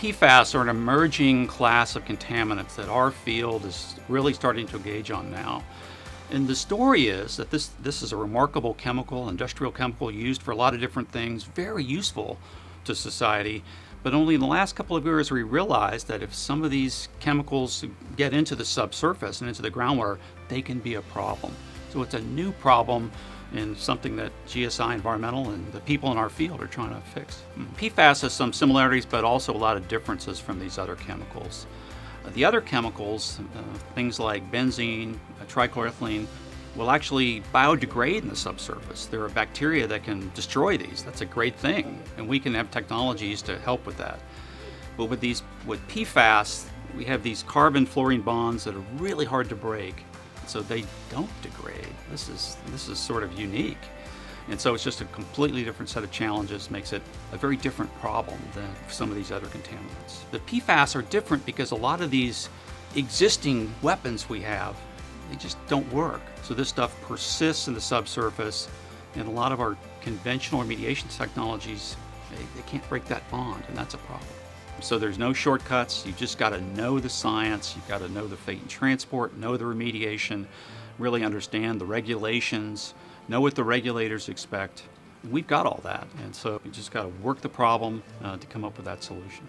PFAS are an emerging class of contaminants that our field is really starting to engage on now. And the story is that this is a remarkable chemical, industrial chemical used for a lot of different things, very useful to society. But only in the last couple of years we realized that if some of these chemicals get into the subsurface and into the groundwater, they can be a problem. So it's a new problem and something that GSI Environmental and the people in our field are trying to fix. PFAS has some similarities, but also a lot of differences from these other chemicals. The other chemicals, things like benzene, trichloroethylene, will actually biodegrade in the subsurface. There are bacteria that can destroy these. That's a great thing, and we can have technologies to help with that. But with PFAS, we have these carbon-fluorine bonds that are really hard to break, so they don't degrade. This is sort of unique. And so it's just a completely different set of challenges, makes it a very different problem than some of these other contaminants. The PFAS are different because a lot of these existing weapons we have, they just don't work. So this stuff persists in the subsurface, and a lot of our conventional remediation technologies, they can't break that bond, and that's a problem. So there's no shortcuts. You just got to know the science. You've got to know the fate and transport, know the remediation, really understand the regulations, know what the regulators expect. We've got all that, and so we just got to work the problem to come up with that solution.